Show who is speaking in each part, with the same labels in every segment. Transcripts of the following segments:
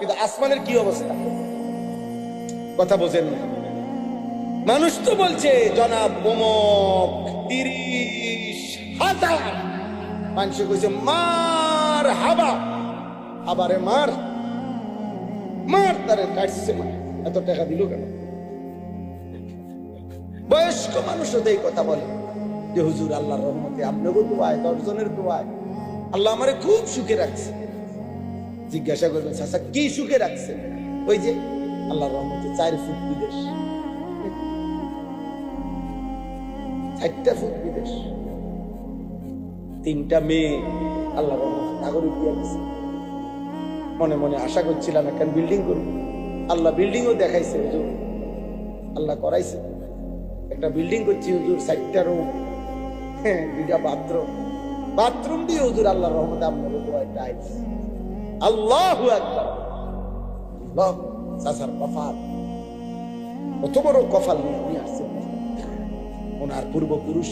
Speaker 1: কিন্তু আসমানের কি অবস্থা কথা বোঝেন না। মানুষ তো বলছে জনাব অমুক 30,000, মানুষ কইছে মার হাবা, আবারে মার মার তারে কাটছে, এত টাকা দিল কেন? বয়স্ক মানুষও তো এই কথা বলে যে হুজুর আল্লাহর রহমতে আপনাকে দোয়ায় 10 জনের দোয়ায় আল্লাহ আমারে খুব সুখে রাখছে। জিজ্ঞাসা করবেন চাচা কি সুখে রাখছে? ওই যে আল্লাহর রহমতে 4 ফুট বিদেশ, 4টা ফুট বিদেশ, 3টা মেয়ে আল্লাহর রহমতে নাগরিক দিয়ে গেছে। মনে মনে আশা করছিলাম একটা বিল্ডিং করব, আল্লাহ বিল্ডিংও দেখাইছে হুজুর, আল্লাহ করাইছে একটা বিল্ডিং করছি হুজুর, 4টা রুম, 2টা বাথরুম দিয়ে হুজুর আল্লাহর রহমতে আপনাদের দোয়ায় টাইলস। আল্লাহু আকবার। আল্লাহ চাচার কপাল, কত বড় কপাল নিয়ে আসছে। ওনার পূর্বপুরুষ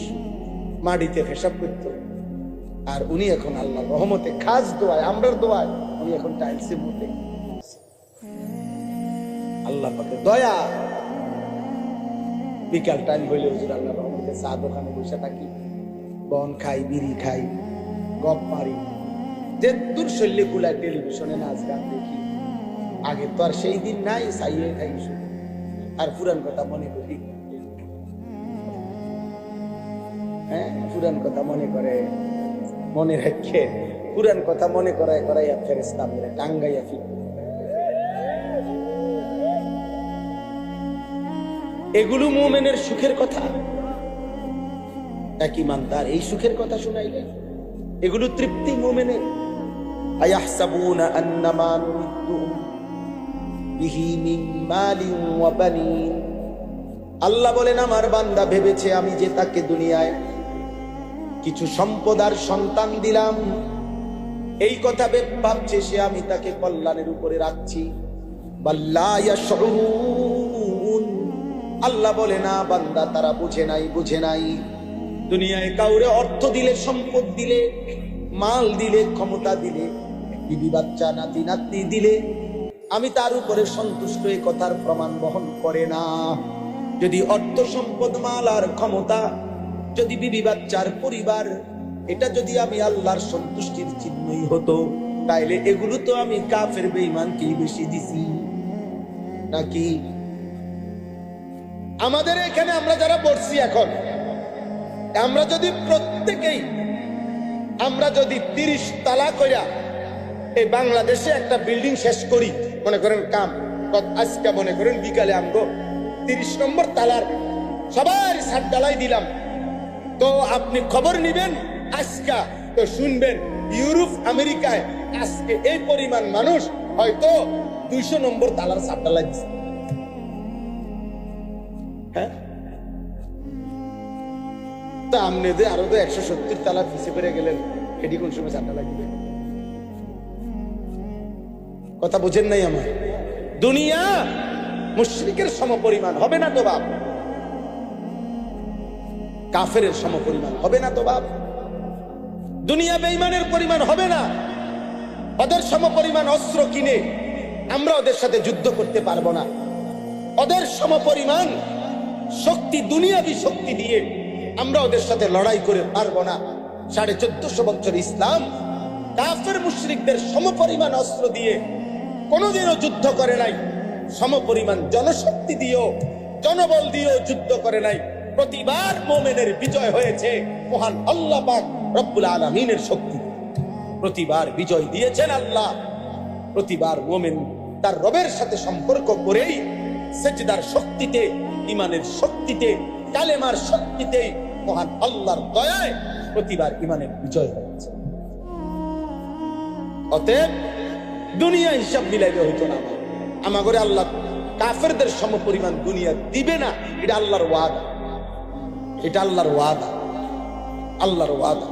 Speaker 1: মাটিতে পেশাব করত, আর উনি এখন আল্লাহর রহমতে খাস দোয়ায় আমরার দোয়ায় উনি এখন টাইলসের মধ্যে। আল্লাহ পাকের দয়া। বিকাল টাইম হইলে হুজুর আল্লাহর রহমতে চা দোকানে বসে থাকি, বন খাই, বিড়ি খাই, গপ মারি, যে দূর শৈল্যে কুলায় টেলিভিশনে নাচ গান দেখি। আগে তো আর সেই দিন নাই, চাইয়ে খাই শুধু, আর পুরান কথা মনে করি। হ্যাঁ, পুরান কথা মনে করে, মনে রাখে, পুরান কথা মনে করায় করাইয়া ফেরেশতা মেরে টাঙ্গাইয়া ফির। এগুলো মুমিনের সুখের কথা। এক ঈমানদার এই সুখের কথা শুনাইলেন, এগুলো তৃপ্তি মুমিনের। আয়াহসাবুনা আন্নামা নুমিদ্দুহুম বিহি মিন মালিন ওয়া বানিন। আল্লাহ বলেন আমার বান্দা ভেবেছে আমি যে তাকে দুনিয়ায় কিছু সম্পদ আর সন্তান দিলাম, এই কথা ভাবছে সে আমি তাকে কল্যাণের উপরে রাখছি। বাল্লা ইয়াশউরুন। আল্লাহ বলে না বান্দা তারা বুঝে নাই। দুনিয়ায় কাউরে অর্থ দিলে, সম্পদ দিলে, মাল দিলে, ক্ষমতা দিলে, বিবি বাচ্চা নাতি নাতনি দিলে আমি তার উপরে সন্তুষ্ট, এই কথার প্রমাণ বহন করে না। যদি অর্থ সম্পদ, মাল আর ক্ষমতা, যদি বিবি বাচ্চার পরিবার, এটা যদি আমি আল্লাহর সন্তুষ্টির চিহ্নই হতো, তাইলে এগুলো তো আমি কাফের বেঈমানকেই বেশি দিছি নাকি? আমাদের এখানে আমরা যারা পড়ছি এখন, আমরা যদি প্রত্যেকেই আমরা যদি 30 তালা কইরা এই বাংলাদেশে একটা বিল্ডিং শেষ করি, মনে করেন কাম আজকে মনে করেন বিকালে আমগো 30 নম্বর তালার সবার ছাদ ঢালাই দিলাম, তো আপনি খবর নিবেন আজকে, তো শুনবেন ইউরোপ আমেরিকায় আজকে এই পরিমাণ মানুষ হয়তো 200 নম্বর তালার ছাদ ঢালাই দিচ্ছে। হ্যাঁ, তা আপনি যে আরো তো 170 তালা পিছে পেরে গেলেন, এটি কোন সময় ছাদ ঢালাই দিবেন? কথা বুঝেন নাই আমার? দুনিয়া মুশরিকের সমপরিমাণ হবে না তো বাপ, কাফেরের সমপরিমাণ হবে না তো বাপ, দুনিয়া বেঈমানের পরিমাণ হবে না। ওদের সমপরিমাণ অস্ত্র কিনে আমরা ওদের সাথে যুদ্ধ করতে পারবো না। ওদের সমপরিমাণ শক্তি, দুনিয়াবী শক্তি দিয়ে আমরা ওদের সাথে লড়াই করে পারবো না। 1450 বছর ইসলাম কাফের মুশরিকদের সমপরিমাণ অস্ত্র দিয়ে কোনোদিনও যুদ্ধ করে নাই, সমপরিমাণ জনশক্তি দিয়েও, জনবল দিয়েও যুদ্ধ করে নাই। প্রতিবার মুমিনের বিজয় হয়েছে মহান আল্লাহ পাক রব্বুল আলামিনের শক্তি। প্রতিবার বিজয় দিয়েছেন আল্লাহ। প্রতিবার মুমিন তার রবের সাথে সম্পর্ক করেই সেজদার শক্তিতে, ইমানের শক্তিতে, কালেমার শক্তিতে, মহান আল্লাহর দয়ায় প্রতিবার ইমানের বিজয় হয়েছে। অতএব দুনিয়া হিসাব মিলাইলে হইতো না। আমাগরে আল্লাহ কাফেরদের সমপরিমাণ দুনিয়া দিবে না, এটা আল্লাহর ওয়াদা, এটা আল্লাহর ওয়াদা, আল্লাহর ওয়াদা।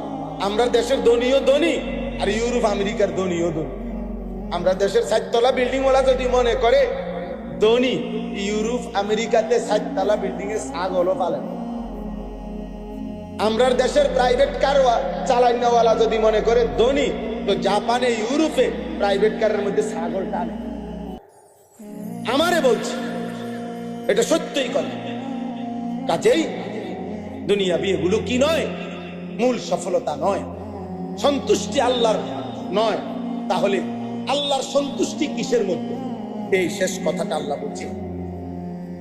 Speaker 1: আমরা দেশের ধনীও ধনী আর ইউরোপ আমেরিকার ধনীও ধনী। আমরা দেশের 7 তলা বিল্ডিং ওয়ালা যদি মনে করে ধনী, ইউরোপ আমেরিকাতে 7 তলা বিল্ডিং এ ছাগলও পালেন। আমরা দেশের প্রাইভেট কার চালানোওয়ালা যদি মনে করে ধনী, তো জাপানে, ইউরোপে প্রাইভেট কারের মধ্যে ছাগল টানে। আমারে বলছে, এটা সত্যই কথা। কাজেই দুনিয়াবি এগুলো কি নয়, মূল সফলতা নয়, সন্তুষ্টি আল্লাহর নয়। তাহলে আল্লাহর সন্তুষ্টি কিসের মধ্যে? এই শেষ কথাটা আল্লাহ বলছে,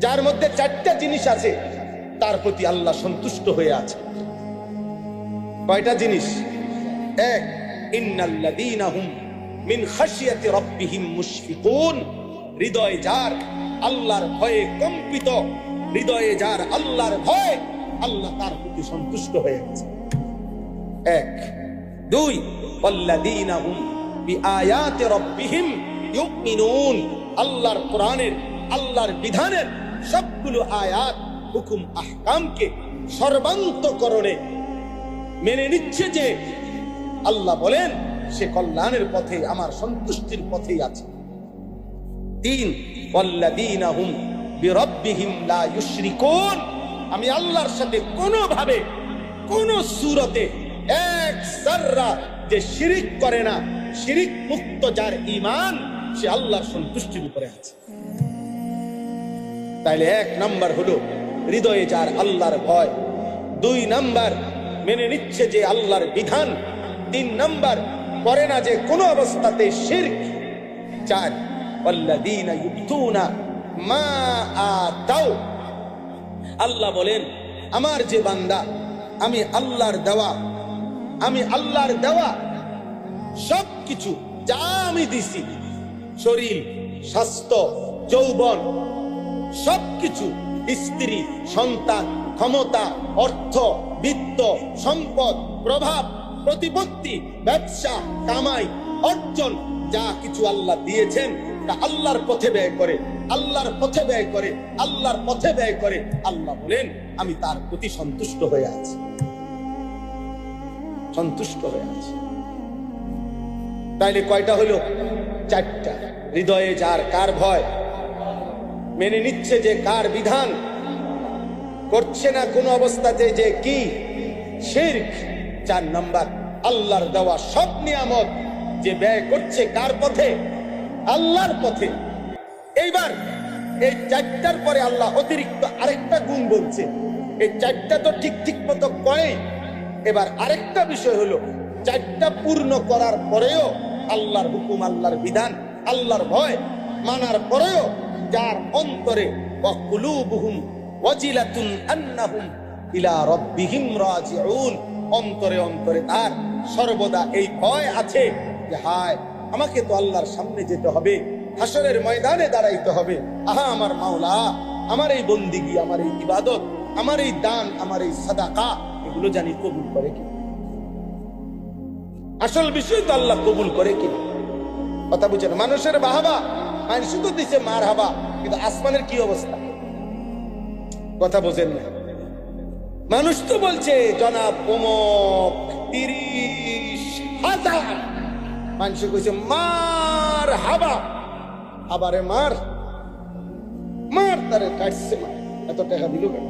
Speaker 1: যার মধ্যে 4টা জিনিস আছে তার প্রতি আল্লাহ সন্তুষ্ট হয়ে আছে। কয়টা জিনিস? এক, ইন্নাল্লাযীনা হুম মিন খাশিয়াতি রাব্বিহিম মুশফিকুন, হৃদয় যার আল্লাহর ভয়ে কম্পিত, হৃদয়ে যার আল্লাহর ভয়, আল্লাহ তার প্রতি সন্তুষ্ট হয়ে গেছে। এক। দুই, ওয়াল্লাযীনা হুম বিআয়াতি রাব্বিহিম ইউমিনুন, আল্লাহর কোরআনের, আল্লাহর বিধানের সবগুলো আয়াত, হুকুম, আহকামকে সর্বান্তকরণে মেনে নিচ্ছে যে আল্লাহ বলেন সে কল্যাণের পথে, আমার সন্তুষ্টির পথেই আছে। তিন, ওয়াল্লাযীনা হুম বিরাব্বিহিম লা ইউশরিকুন, আমি আল্লাহর সাথে কোনোভাবে কোন সূরতে এক যাররা যে শিরিক করে না, শিরিক মুক্ত যার ঈমান, সে আল্লাহর সন্তুষ্টির উপরে আছে। তাইলে 1 নাম্বার হলো হৃদয়ে যার আল্লাহর ভয়, 2 নাম্বার মেনে নিচ্ছে যে আল্লাহর বিধান, 3 নাম্বার করে না যে কোনো অবস্থাতে শিরক, 4, ওয়াল্লাযীনা ইউতুনা মা আতাও, আল্লাহ বলেন আমার যে বান্দা, আমি আল্লাহর দেওয়া সবকিছু যা আমি দিছি, শরীর, স্বাস্থ্য, যৌবন, সবকিছু, স্ত্রী, সন্তান, ক্ষমতা, অর্থ, বিত্ত, সম্পদ, প্রভাব, প্রতিপত্তি, ব্যবসা, কামাই, অর্জন, যা কিছু আল্লাহ দিয়েছেন তা আল্লাহর পথে ব্যয় করে, আল্লাহর পথে ব্যয় করে, আল্লাহর পথে ব্যয় করে। আল্লাহ বলেন আমি তার প্রতি সন্তুষ্ট হয়ে আছি, সন্তুষ্ট হয়ে আছি। তাইলে কয়টা হলো? 4টা। হৃদয়ে যার কার ভয়, মেনে নিচ্ছে যে কার বিধান, করছে না কোন অবস্থাতে যে কি শিরক। 4 নাম্বার, আল্লাহর দেওয়া সব নিয়ামত যে ব্যয় করছে কার পথে? আল্লাহর পথে। এইবার এই 4টার পরে আল্লাহ অতিরিক্ত আরেকটা গুণ বলছে। এই 4টা তো ঠিক মতো কয়। এবার আরেকটা বিষয় হলো, 4টা পূর্ণ করার পরেও আল্লাহর হুকুম, আল্লাহর বিধান, আল্লাহর ভয় মানার পরেও যার অন্তরে ওয়াকুলুবুহুম ওয়াজিলাতুন আন্নাহুম ইলা রাব্বিহিম রাজিউন, অন্তরে অন্তরে তার সর্বদা এই ভয় আছে যে হায় আমাকে তো আল্লাহর সামনে যেতে হবে, হাসরের ময়দানে দাঁড়াইতে হবে। আহা আমার মাওলা, আমার এই বন্দিগি, আমার এই ইবাদত, আমার এই দান, আমার এই সাদাকা, এগুলো জানি কবুল করে কি। আসল বিষয় তো আল্লাহ কবুল করে কি। কথা বুঝেন? মানুষের বাহাবা, মানুষ তো দিছে মার হাবা, কিন্তু আসমানের কি অবস্থা? কথা বোঝেন না। মানুষ তো বলছে জনাব অমুক 30,000, মানুষ কইছে মার হাবা, আবারে মার তারে কাটছে, মার এত টাকা দিল কেন?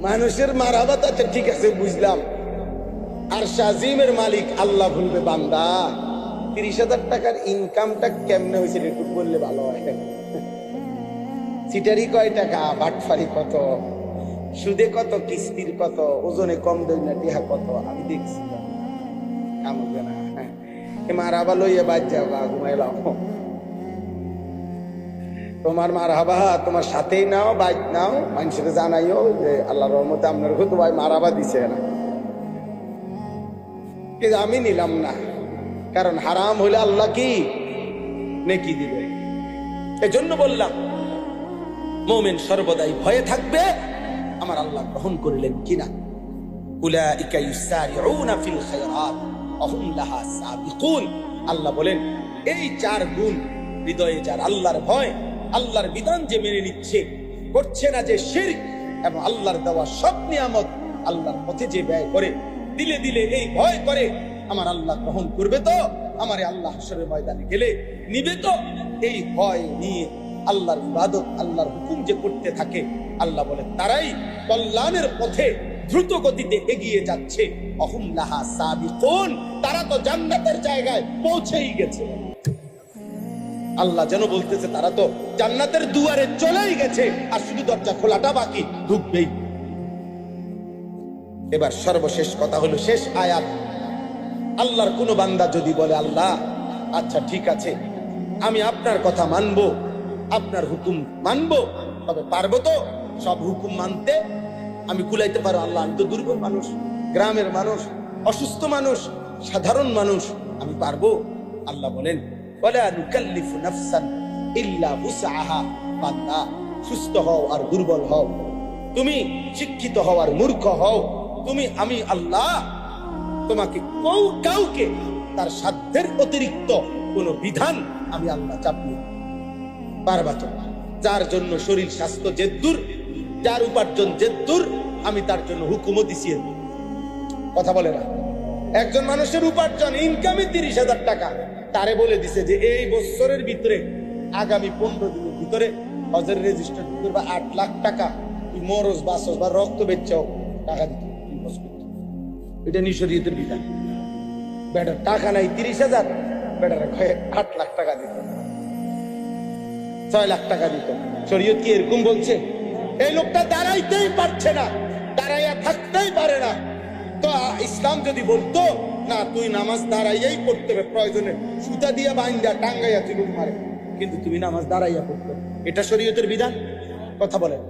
Speaker 1: মানুষের মার হাবা তো ঠিক আছে বুঝলাম, আর শাজিমের মালিক আল্লাহ ভুলবে বান্দা? 30,000 টাকার ইনকামটা কেমনে হয়েছে একটু বললে ভালো হয়। সিটারি কয় টাকা, বাটফারি কত, সুদে কত, কিস্তির কত, ওজনে কম দই না টিহা কত, আমি দেখছি। মার হাবা লইয়া বাদ যাবা, ঘুমাইলাম। তোমার মার হাবা তোমার সাথেই নাও, বাইক নাও, মানুষের জানাইও যে আল্লাহর রহমতে আপনার তো ভাই মার হাবা দিছে না, কিন্তু আমি নিলাম না, কারণ হারাম হইলে আল্লাহ কি নেকি দিবে। এজন্য বললাম মুমিন সর্বদাই ভয়ে থাকবে আমার আল্লাহ গ্রহণ করিলেন কিনা। উলাইকা ইউসারিউনা ফিল খায়রাত ওয়া হুম লাহা সাবিকুন, আল্লাহ বলেন এই 4 গুণ, হৃদয়ে যার আল্লাহর ভয়, আল্লাহর বিধান যে মেনে নিচ্ছে, করছে না যে শিরক, এবং আল্লাহর দেওয়া সব নিয়ামত আল্লাহর পথে যে ব্যয় করে, দিলে দিলে এই ভয় করে আমার আল্লাহ গ্রহণ করবে তো, আমারে আল্লাহ হাসরের ময়দানে গেলে নিবে তো, এই ভয় নিয়ে আল্লাহর ইবাদত, আল্লাহর হুকুম যে করতে থাকে, আল্লাহ বলে তারাই কল্যাণের পথে দ্রুত গতিতে এগিয়ে যাচ্ছে। অহুম লাহা সাবিকুন, তারা তো জান্নাতের জায়গায় পৌঁছেই গেছে। আল্লাহ যেন বলতেছে তারা তো জান্নাতের দুয়ারে চলেই গেছে, আর শুধু দরজা খোলাটা বাকি, ঢুকবেই। এবার সর্বশেষ কথা হলো, শেষ আয়াত। আল্লাহর কোন বান্দা যদি বলে, আল্লাহ আচ্ছা ঠিক আছে, আমি আপনার কথা মানবো, আপনার হুকুম মানবো, তবে পারবো তো সব হুকুম মানতে? আমি কুলাইতে পারো? আল্লাহ, আমি তো দুর্বল মানুষ, গ্রামের মানুষ, অসুস্থ মানুষ, সাধারণ মানুষ, আমি পারবো? আল্লাহ বলেন, ওয়ালা নুকাল্লিফু নাফসান ইল্লা উসআহা। বান্দা, সুস্থ হও আর দুর্বল হও, তুমি শিক্ষিত হও আর মূর্খ হও, আমি আল্লাহ তোমাকে কাউকে তার সাধ্যের অতিরিক্ত কোন বিধান আমি আল্লাহ চাপিয়ে পারবা তো? যার জন্য শরীর স্বাস্থ্য জেদ্দুর, যার উপার্জন জেদ্দুর, আমি তার জন্য হুকুমও দিছি। কথা বলে না? একজন মানুষের উপার্জন ইনকামই 30,000 টাকা, তারে বলে দিছে যে এই বছরের ভিতরে আগামী 15 দিনের ভিতরে হজের রেজিস্টার করবা 8 লাখ টাকা, তুই মরস বাসস বা রক্ত বেচাও টাকা দিতে। এটা নি শরীয়তের বিধান। বেটার টাকা নাই 30,000, বেটার 8 লাখ টাকা দিত, 6 লাখ টাকা দিত। শরীয়ত কি এরকম বলছে? এই লোকটা দাঁড়াইতেই পারছে না, দাঁড়াইয়া থাকতেই পারে না, তো ইসলাম যদি বলতো না তুই নামাজ দাঁড়াইয়াই পড়তে হবে, প্রয়োজনে সুতা দিয়া বাইন্দা টাঙ্গাইয়া তুই মারে, কিন্তু তুমি নামাজ দাঁড়াইয়া পড়তে, এটা শরীয়তের বিধান? কথা বলেন?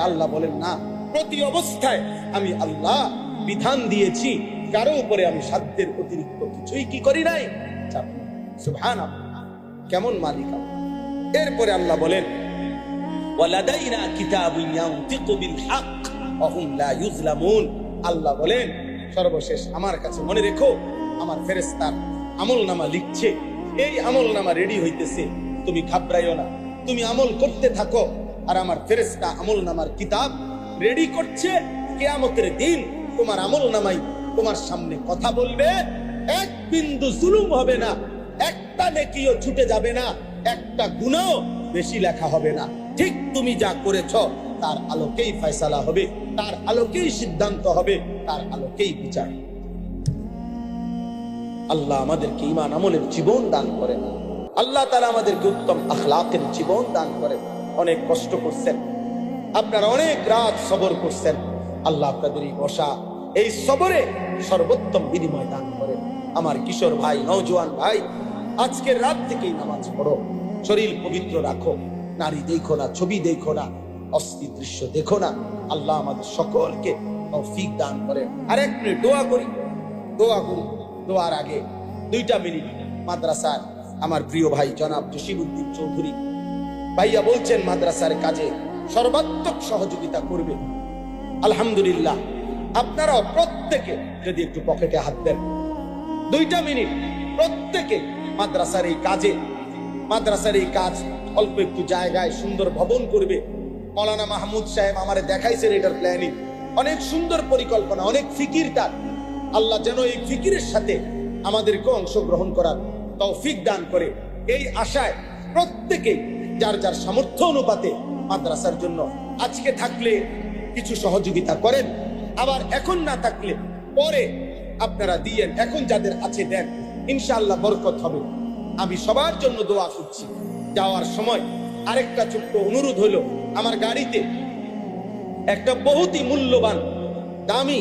Speaker 1: আল্লাহ বলেন না, প্রতি অবস্থায় আমি আল্লাহ বিধান দিয়েছি, কারো উপরে আমি সাধ্যের অতিরিক্ত কিছুই কি করি নাই। সুবহানাল্লাহ, কেমন মালিক! এরপরে আল্লাহ বলেন, ওয়ালাদাইনা কিতাবুন ইয়ানতিকু বিল হক ওয়া হুম লা ইউযলামুন। আল্লাহ বলেন, সর্বশেষ আমার কাছে মনে রেখো, আমার ফেরেশতার আমলনামা লিখছে, এই আমলনামা রেডি হইতেছে, তুমি ঘাবড়াইও না, তুমি আমল করতে থাকো, আর আমার ফেরেশতা আমলনামার কিতাব রেডি করছে। কিয়ামতের দিন তোমার আমলনামাই তোমার সামনে কথা বলবে, এক বিন্দু জুলুম হবে না, একটা নেকিও ছুটে যাবে না, একটা গুনাহ বেশি লেখা হবে না। ঠিক তুমি যা করেছো তার আলোকেই ফয়সালা হবে, তার আলোকেই সিদ্ধান্ত হবে, তার আলোকেই বিচার। আল্লাহ আমাদেরকে ঈমান আমলের জীবন দান করেন, আল্লাহ তাআলা আমাদেরকে উত্তম আখলাকের জীবন দান করেন। অনেক কষ্ট করছেন আপনারা, অনেক রাত সবর করছেন, আল্লাহ আপনাদের এই বসা, এই সবরে সর্বোত্তম বিনিময় দান করেন। আমার কিশোর ভাই, নওজোয়ান ভাই, আজকের রাত থেকেই নামাজ পড়ো, শরীর পবিত্র রাখো, নারী দেখো না, ছবি দেখো না, অস্থির দৃশ্য দেখো না। আল্লাহ আমাদের সকলকে তৌফিক দান করেন। আর এক মিনিট দোয়া করি, দোয়ার আগে 2টা মিনিট মাদ্রাসার আমার প্রিয় ভাই জনাব জসিমউদ্দিন চৌধুরী ভাইয়া বলছেন মাদ্রাসার কাজে সর্বাত্মক সহযোগিতা করবে। আলহামদুলিল্লাহ, আপনারাও প্রত্যেকে যদি একটু পকেটে হাত দেন, 2টা মিনিট প্রত্যেকে মাদ্রাসার এই কাজ অল্প একটু জায়গায় সুন্দর ভবন করবে। মৌলানা মাহমুদ সাহেব আমারে দেখাইছেন এটার প্ল্যানিং, অনেক সুন্দর পরিকল্পনা, অনেক ফিকির তার। আল্লাহ যেন এই ফিকিরের সাথে আমাদেরকে অংশগ্রহণ করার তৌফিক দান করে, এই আশায় প্রত্যেকে যার যার সামর্থ্য অনুপাতে মাদ্রাসার জন্য আজকে থাকলে কিছু সহযোগিতা করেন, আবার এখন না থাকলে পরে আপনারা দিয়েন, এখন যাদের আছে দেন, ইনশাআল্লাহ বরকত হবে। আমি সবার জন্য দোয়া করছি। যাওয়ার সময় আরেকটা ছোট্ট অনুরোধ হলো, আমার গাড়িতে একটা বহুতই মূল্যবান দামি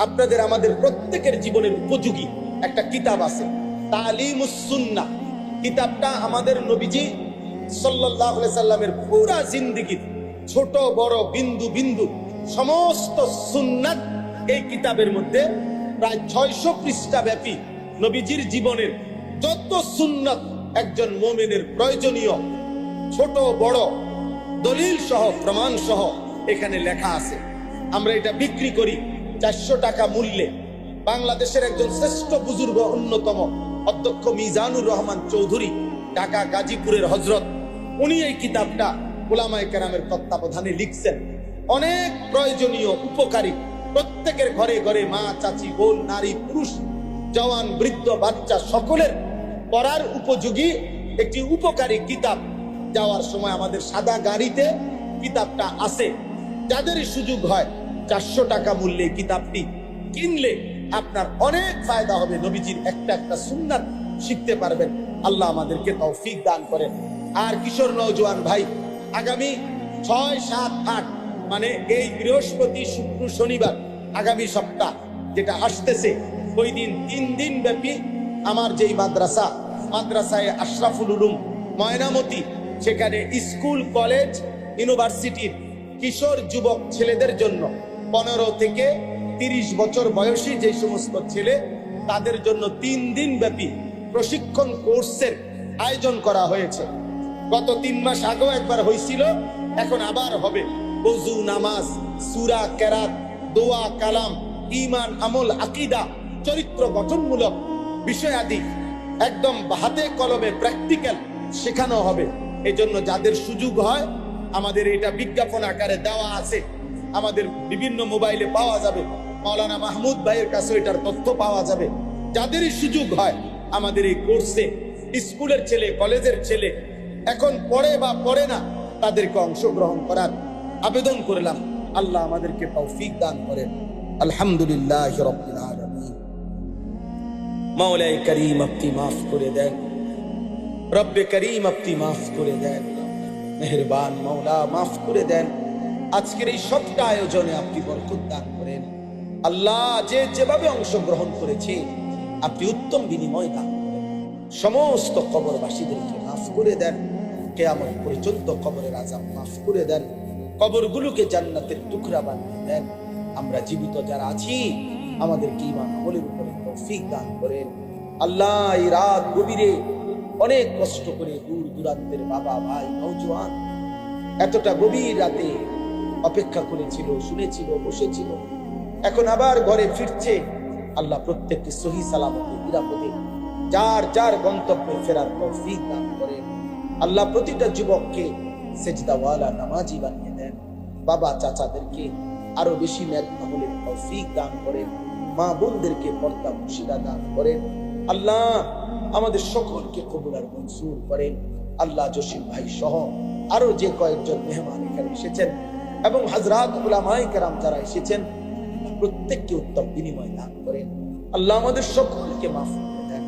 Speaker 1: আপনাদের আমাদের প্রত্যেকের জীবনের উপযোগী একটা কিতাব আছে, তালিমুস সুন্নাহ। কিতাবটা আমাদের নবীজি সাল্লাল্লাহু আলাইহি সাল্লামের পুরা জিন্দেগীর ছোট বড় বিন্দু বিন্দু সমস্ত সুন্নাত এই কিতাবের মধ্যে প্রায় 600 পৃষ্ঠা ব্যাপী নবীজির জীবনের যত সুন্নাত একজন মুমিনের প্রয়োজনীয়, ছোট বড় দলিল সহ প্রমাণ সহ এখানে লেখা আছে। আমরা এটা বিক্রি করি 400 টাকা মূল্যে। বাংলাদেশের একজন শ্রেষ্ঠ বুজুর্গ, অন্যতম অধ্যক্ষ মিজানুর রহমান চৌধুরী, ঢাকা গাজীপুরের হযরত, উনি এই কিতাবটা উলামায়ে কেরামের তত্ত্বাবধানে লিখছেন। অনেক প্রয়োজনীয়, উপকারী, প্রত্যেকের ঘরে ঘরে মা, চাচি, বোন, নারী, পুরুষ, জওয়ান, বৃদ্ধ, বাচ্চা সকলের পড়ার উপযোগী একটি উপকারী কিতাব। যাওয়ার সময় আমাদের সাদা গাড়িতে কিতাবটা আছে। যাদেরই সুযোগ হয় 400 টাকা মূল্যে কিতাবটি কিনলে আপনার অনেক ফায়দা হবে। নবীজির একটা একটা সুন্নাত শিখতে পারবেন। আল্লাহ আমাদেরকে তৌফিক দান করেন। আর কিশোর নওজোয়ান ভাই, আগামী 6, 7, 8 মানে এই বৃহস্পতি, শুক্র, শনিবার আগামী সপ্তাহ যেটা আসতেছে, ওই দিন 3 দিন ব্যাপী আমার যেই মাদ্রাসায় আশরাফুল উলুম ময়নামতি, সেখানে স্কুল, কলেজ, ইউনিভার্সিটির কিশোর যুবক ছেলেদের জন্য 15 থেকে 30 বছর বয়সী যে সমস্ত ছেলে, তাদের জন্য 3 দিন ব্যাপী প্রশিক্ষণ কোর্সের আয়োজন করা হয়েছে। গত 3 মাস আগেও একবার হয়েছিল, এখন আবার হবে। ওযু, নামাজ, সূরা, কেরাত, দোয়া, কালাম, ঈমান, আমল, আকীদা, চরিত্র গঠনমূলক বিষয়াদি একদম হাতে কলমে প্র্যাকটিক্যাল শেখানো হবে। এই জন্য যাদের সুযোগ হয়, আমাদের এটা বিজ্ঞাপন আকারে দেওয়া আছে, আমাদের বিভিন্ন মোবাইলে পাওয়া যাবে, মাওলানা মাহমুদ ভাইয়ের কাছে এটার তথ্য পাওয়া যাবে। যাদেরই সুযোগ হয় আমাদের এই কোর্সে, স্কুলের ছেলে, কলেজের ছেলে এখন পড়ে বা পড়ে না, তাদেরকে অংশগ্রহণ করার আবেদন করলাম। আল্লাহ আমাদেরকে তৌফিক দান করেন। আলহামদুলিল্লাহ রাব্বিল আলামিন। মাওলাই করিম আপনি মাফ করে দেন, রব্বে করিম আপনি মাফ করে দেন, মেহেরবান মাওলা মাফ করে দেন। আজকের এই সবটা আয়োজনে আপনি বরকত দান করেন। আল্লাহ যে যেভাবে অংশগ্রহণ করেছে আপনি উত্তম বিনিময় দান করেন। সমস্ত কবরবাসীদেরকে মাফ করে দেন, কিয়ামত পর্যন্ত কবরের আযাব মাফ করে দেন, কবরগুলোকে জান্নাতের টুকরা বানিয়ে দেন। আমরা জীবিত যারা আছি আমাদেরকে ঈমান আমলের উপরে তৌফিক দান করেন। আল্লাহ এই রাত গভীরে অনেক কষ্ট করে দূর দূরান্তের বাবা, ভাই, নওজোয়ান এতটা গভীর রাতে অপেক্ষা করেছিল, শুনেছিল, বসেছিল, এখন আবার ঘরে ফিরছে। আল্লাহ প্রত্যেককে সহি সালামতে, নিরাপদে যার যার গন্তব্যে ফেরার তৌফিক দান করেন। আল্লাহ প্রতিটা যুবককে সেজদাওয়ালা, নামাজি বানিয়ে দেন। বাবা চাচাদেরকে আরো বেশি নেক আমলের তৌফিক দান করেন। মা বোনদেরকে পর্দা মুর্শিদা দান করেন। আল্লাহ আমাদের সকলকে কবুল আর মঞ্জুর করেন। আল্লাহ জসিম ভাই সহ আরো যে কয়েকজন মেহমান এখানে এসেছেন এবং হযরত উলামায়ে কেরাম যারা এসেছেন, প্রত্যেককে উত্তম বিনিময় দান করেন। আল্লাহ আমাদের সকলকে মাফ করে দেন,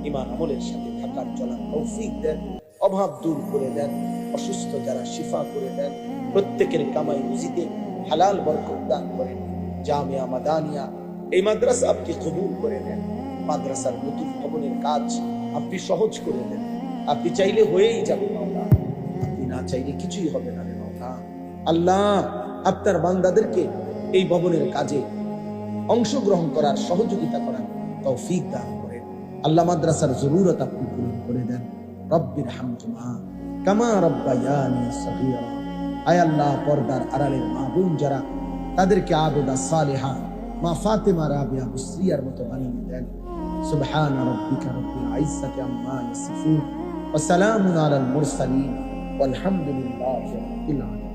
Speaker 1: ঈমান আমলের সাথে থাকার চলার তৌফিক দেন, অভাব দূর করে দেন, অসুস্থ যারা শিফা করে দেন, প্রত্যেকের কামাই রুজিতে হালাল বরকত দান করেন। জামিয়া মাদানিয়া এই মাদ্রাসা আপনি কবুল করে নেন। মাদ্রাসার নতুন ভবনের কাজ আপনি সহজ করে দেন। আপনি চাইলে হয়েই যাবে মাওলা, আপনি না চাইলে কিছুই হবে না রে মাওলা। আল্লাহ আপনার বান্দাদেরকে এই ভবনের কাজে অংশগ্রহণ করার, সহযোগিতা করার তৌফিক দান করেন। আল্লাহ মাদ্রাসার জরুরত আপনি পূরণ করে দেন। রব্বির হামহুমা কামা রাব্বায়ানি সগীরা। আয় আল্লাহ পর্দার আড়ালের মা বোন যারা, তাদেরকে আবেদা সালেহা মা ফাতেমা রাবিয়া বুসরিয়ার মতো বানিয়ে দেন। সুবহান রাব্বিকা রাব্বিল ইজ্জাতি আম্মা ইয়াসিফুন ওয়া সালামুন আলাল মুরসালিন ওয়ালহামদুলিল্লাহি রাব্বিল আলামিন।